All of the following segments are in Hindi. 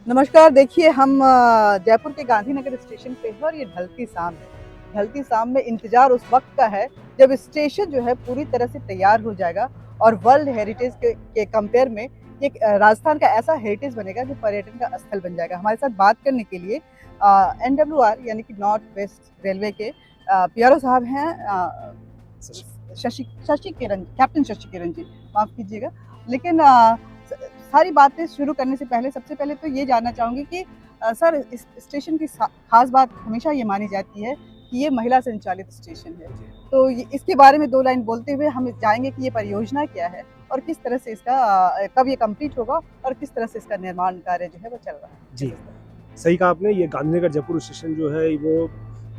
नमस्कार। देखिए हम जयपुर के गांधीनगर स्टेशन पे हैं और ये ढलती शाम है। ढलती शाम में इंतज़ार उस वक़्त का है जब स्टेशन जो है पूरी तरह से तैयार हो जाएगा और वर्ल्ड हेरिटेज के कंपेयर में एक राजस्थान का ऐसा हेरिटेज बनेगा जो पर्यटन का स्थल बन जाएगा। हमारे साथ बात करने के लिए एनडब्ल्यूआर यानी कि नॉर्थ वेस्ट रेलवे के पीआरओ साहब हैं, शशि शशि किरण कैप्टन शशि किरण जी, माफ़ कीजिएगा। लेकिन सारी बातें शुरू करने से पहले सबसे पहले तो ये जानना चाहूँगी कि सर, इस स्टेशन की ख़ास बात हमेशा ये मानी जाती है कि ये महिला संचालित स्टेशन है। तो ये इसके बारे में 2 लाइन बोलते हुए हम जानेंगे कि ये परियोजना क्या है और किस तरह से इसका कब ये कंप्लीट होगा और किस तरह से इसका निर्माण कार्य जो है वो चल रहा है? जी, सही कहा आपने। ये गांधीनगर जयपुर स्टेशन जो है वो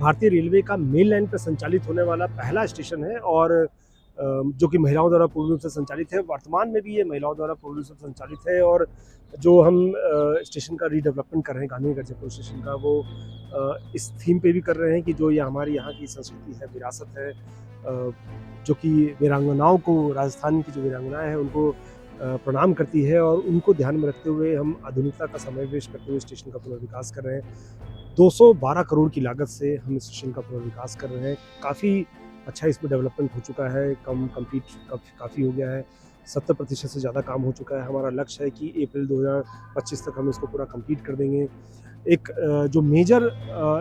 भारतीय रेलवे का मेन लाइन पर संचालित होने वाला पहला स्टेशन है और जो कि महिलाओं द्वारा पूर्ण रूप से संचालित है। वर्तमान में भी ये महिलाओं द्वारा पूर्ण रूप से संचालित है और जो हम स्टेशन का रीडेवलपमेंट कर रहे हैं गांधीनगर जयपुर स्टेशन का, वो इस थीम पे भी कर रहे हैं कि जो ये हमारी यहाँ की संस्कृति है, विरासत है, जो कि वीरांगनाओं को, राजस्थान की जो वीरांगनाएँ हैं उनको प्रणाम करती है और उनको ध्यान में रखते हुए हम आधुनिकता का समावेश करते हुए स्टेशन का पुनर्विकास कर रहे हैं। 212 करोड़ की लागत से हम इस स्टेशन का पुनर्विकास कर रहे हैं। काफ़ी अच्छा इसमें डेवलपमेंट हो चुका है, कंप्लीट काफ़ी हो गया है, 70% से ज़्यादा काम हो चुका है। हमारा लक्ष्य है कि अप्रैल 2025 तक हम इसको पूरा कंप्लीट कर देंगे। एक जो मेजर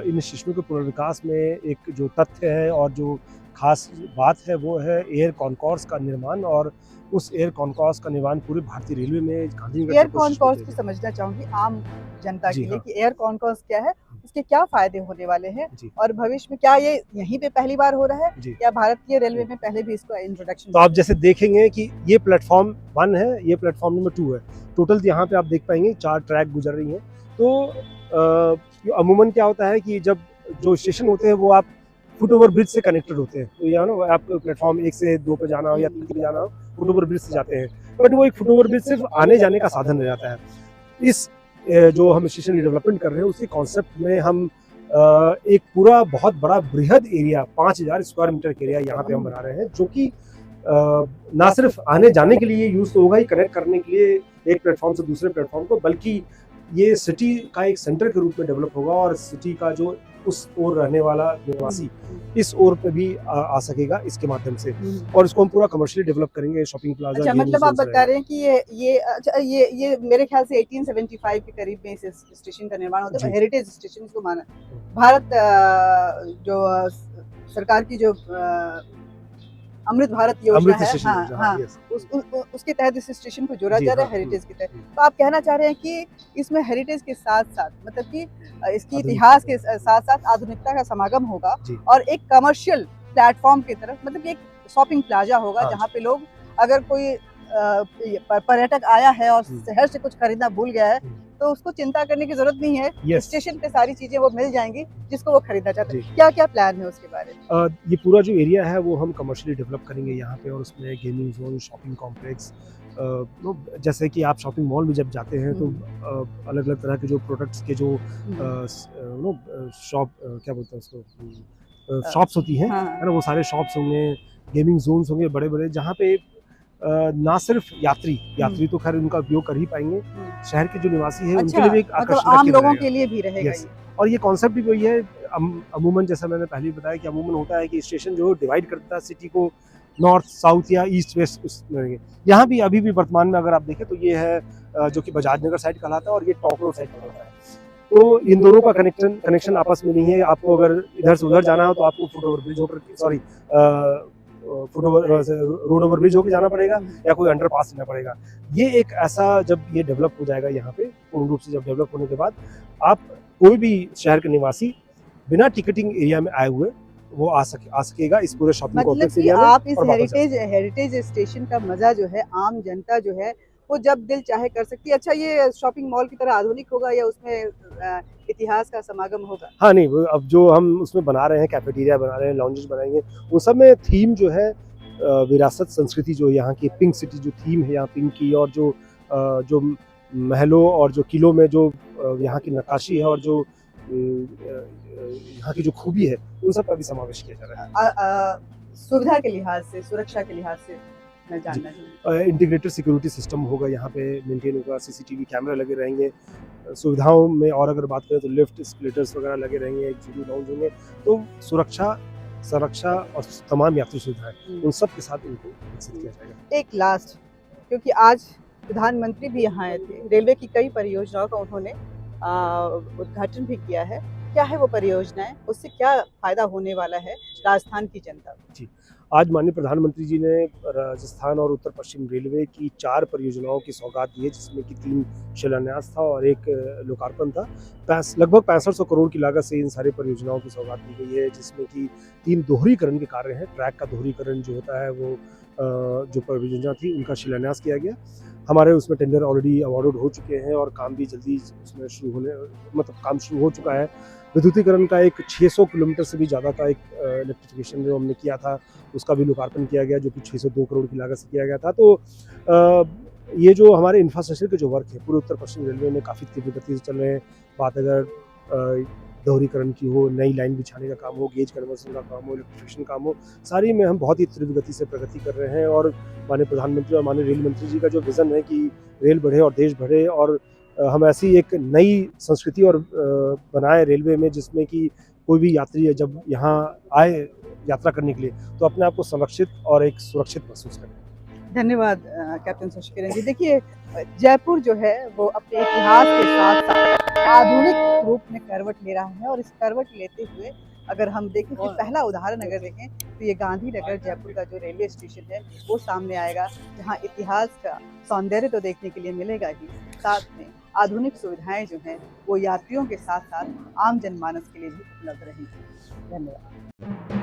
इन स्टेशनों के पुनर्विकास में एक जो तथ्य है और जो खास बात है वो है एयर कॉन्कोर्स का निर्माण, और उस एयर कॉन्कोर्स का निर्माण पूरे भारतीय रेलवे में Gandhinagar air Jaipur station concourse पे की है। समझना चाहूँगी आम जनता जी के लिए हाँ। कि एयर कॉन्कोर्स क्या है, उसके क्या फ़ायदे होने वाले हैं जी, और भविष्य में क्या ये यहीं पे पहली बार हो रहा है जी। या भारतीय रेलवे में पहले भी इसका इंट्रोडक्शन तो हो आप चुका जैसे है? देखेंगे कि ये प्लेटफ़ॉर्म 1 है, ये प्लेटफ़ॉर्म नंबर 2 है। टोटल यहाँ पे आप देख पाएँगे 4 ट्रैक गुज़र रही हैं। तो अमूमन क्या होता है कि जब जो स्टेशन होते हैं वो आप फुट ओवर ब्रिज से कनेक्टेड होते हैं। तो यहाँ ना आपको प्लेटफ़ॉर्म 1 से 2 पे जाना हो या 3 पे जाना हो, फुट ओवर ब्रिज से जाते हैं। बट वो एक फुट ओवर ब्रिज सिर्फ़ आने-जाने का साधन रह जाता है। इस जो हम स्टेशन की डेवलपमेंट कर रहे हैं उसी कॉन्सेप्ट में हम एक पूरा बहुत बड़ा बृहद एरिया 5000 स्क्वायर मीटर का एरिया यहाँ पे हम बना रहे हैं, जो कि ना सिर्फ आने जाने के लिए यूज़ तो होगा ही, कनेक्ट करने के लिए एक प्लेटफॉर्म से दूसरे प्लेटफॉर्म को, बल्कि ये सिटी का एक सेंटर के रूप में डेवलप होगा और सिटी का जो उस ओर रहने वाला निवासी इस ओर पे भी आ सकेगा इसके माध्यम से, और इसको हम पूरा कमर्शियली डेवलप करेंगे। शॉपिंग प्लाजा, अच्छा, गेमिंग मतलब आप जोन्स बता रहेगा। रहे हैं कि ये मेरे ख्याल से 1875 के करीब में इस स्टेशन का निर्माण होता है। जी। हेरिटेज स्टेशन इसको माना भारत जो सरकार की जो अमृत भारत योजना अमृत है, स्टेशन हाँ, योजना, हाँ, हाँ, यस। उसके तहत इस स्टेशन को जोड़ा जी जा रहा हाँ। है हेरिटेज के तहत। तो आप कहना चाह रहे हैं कि इसमें हेरिटेज के साथ-साथ मतलब कि इसकी आधुनिकता इतिहास के साथ-साथ आधुनिकता का समागम होगा जी। और एक कमर्शियल प्लेटफ़ॉर्म की तरफ, मतलब कि एक शॉपिंग प्लाज़ा होगा हाँ जहाँ जी। पे लोग, अगर कोई पर्यटक आया है और हुँ। शहर से कुछ खरीदना भूल गया है, हुँ। तो उसको चिंता करने की ज़रूरत नहीं है। यस। स्टेशन पे सारी चीज़ें वो मिल जाएँगी जिसको वो खरीदना चाहता जी। है। क्या-क्या प्लान है उसके बारे में? ये पूरा जो एरिया है वो हम कमर्शियली डेवलप करेंगे यहाँ पे, और उसमें गेमिंग जोन, शॉपिंग कॉम्प्लेक्स, तो जैसे कि आप शॉपिंग मॉल में जब जाते हैं तो अलग अलग तरह के जो प्रोडक्ट्स के जो शॉप, क्या बोलते हैं उसको, शॉप्स होती हैं, हाँ, है ना, वो सारे शॉप्स होंगे, गेमिंग जोन्स होंगे बड़े बड़े, जहाँ पे ना सिर्फ यात्री तो खैर उनका उपयोग कर ही पाएंगे, शहर के जो निवासी है उनके अच्छा, लिए भी एक मतलब आकर्षण का आम केंद्र लोगों रहेगा। के लिए भी रहेगा यस। ये। और ये कॉन्सेप्ट भी वही है। अमूमन जैसा मैंने पहले भी बताया कि अमूमन होता है कि स्टेशन जो डिवाइड करता है सिटी को नॉर्थ साउथ या ईस्ट वेस्ट उसमें। यहाँ भी अभी भी वर्तमान में अगर आप देखें तो ये है जो कि बजाज नगर साइड कहलाता है और ये टॉप रोड साइड कहलाता है। तो इन दोनों का कनेक्शन आपस में नहीं है। आपको अगर इधर से उधर जाना हो तो आपको फुट ओवर ब्रिज होकर, sorry, foot over road over bridge होकर जाना पड़ेगा या कोई अंडरपास लेना पड़ेगा। ये एक ऐसा, जब ये डेवलप हो जाएगा यहाँ पे पूर्ण रूप से, जब डेवलप होने के बाद आप कोई भी शहर के निवासी बिना टिकटिंग एरिया में आए हुए वो आ सकेगा इस पूरे शॉपिंग मतलब कॉम्प्लेक्स कि एरिया में आप इस और वापस जा सकेगा। हेरिटेज स्टेशन का मज़ा जो है आम जनता जो है वो जब दिल चाहे कर सकती है। अच्छा, ये शॉपिंग मॉल की तरह आधुनिक होगा या उसमें इतिहास का समागम होगा? हाँ, नहीं, वो अब जो हम उसमें बना रहे हैं, कैफेटेरिया बना रहे हैं, लाउंजेस बनाएँगे, उन सब में थीम जो है विरासत संस्कृति, जो यहाँ की पिंक सिटी जो थीम है यहाँ पिंक की, और जो महलों और जो किलों में जो यहाँ की नक्काशी है और जो यहाँ की जो खूबी है, उन सब का भी समावेश किया जा रहा है। सुविधा के लिहाज से, सुरक्षा के लिहाज से? मैं जानना चाहूँगी। इंटीग्रेटेड सिक्योरिटी सिस्टम होगा, यहाँ पे मेंटेन होगा, सीसीटीवी कैमरा लगे रहेंगे। सुविधाओं में और अगर बात करें तो लिफ्ट, एस्केलेटर्स वगैरह लगे रहेंगे, एक जूडो लाउंज होंगे। तो सुरक्षा, संरक्षा और तमाम यात्री सुविधाएं उन सब के साथ इनको विकसित किया जाएगा। एक लास्ट, क्योंकि आज प्रधानमंत्री भी यहाँ आए थे, रेलवे की कई परियोजनाओं का उन्होंने उद्घाटन भी किया है। क्या है वो परियोजनाएं, उससे क्या फायदा होने वाला है राजस्थान की जनता को? जी, आज माननीय प्रधानमंत्री जी ने राजस्थान और उत्तर पश्चिम रेलवे की 4 परियोजनाओं की सौगात दी है, जिसमें कि 3 शिलान्यास था और 1 लोकार्पण था। लगभग 6500 करोड़ की लागत से इन सारी परियोजनाओं की सौगात दी गई है, जिसमें कि 3 दोहरीकरण के कार्य हैं। ट्रैक का दोहरीकरण जो होता है वो जो परियोजना थी उनका शिलान्यास किया गया। हमारे उसमें टेंडर ऑलरेडी अवार्डेड हो चुके हैं और काम भी जल्दी उसमें काम शुरू हो चुका है। विद्युतीकरण का एक 600 किलोमीटर से भी ज़्यादा का एक इलेक्ट्रिफिकेशन जो हमने किया था, उसका भी लोकार्पण किया गया, जो कि 602 करोड़ की लागत से किया गया था। तो ये जो हमारे इंफ्रास्ट्रक्चर के जो वर्क है, पूरे उत्तर पश्चिम रेलवे में काफ़ी तीव्र गति से चल रहे हैं। बात अगर दोहरीकरण की हो, नई लाइन बिछाने का काम हो, गेज कन्वर्सन का काम हो, इलेक्ट्रिफिकेशन काम हो, सारी में हम बहुत ही तीव्र गति से प्रगति कर रहे हैं। और माननीय प्रधानमंत्री और माननीय रेल मंत्री जी का जो विज़न है कि रेल बढ़े और देश बढ़े, और हम ऐसी एक नई संस्कृति और बनाए रेलवे में, जिसमें कि कोई भी यात्री जब यहाँ आए यात्रा करने के लिए तो अपने आप को संरक्षित और एक सुरक्षित महसूस करें। धन्यवाद कैप्टन शशि किरण जी। देखिए, जयपुर जो है वो अपने इतिहास के साथ-साथ आधुनिक रूप में करवट ले रहा है, और इस करवट लेते हुए अगर हम देखें कि पहला उदाहरण अगर देखें तो ये गांधीनगर जयपुर का जो रेलवे स्टेशन है वो सामने आएगा, जहाँ इतिहास का सौंदर्य तो देखने के लिए मिलेगा ही, साथ में आधुनिक सुविधाएं जो हैं वो यात्रियों के साथ-साथ आम जनमानस के लिए भी उपलब्ध रहेंगी। धन्यवाद।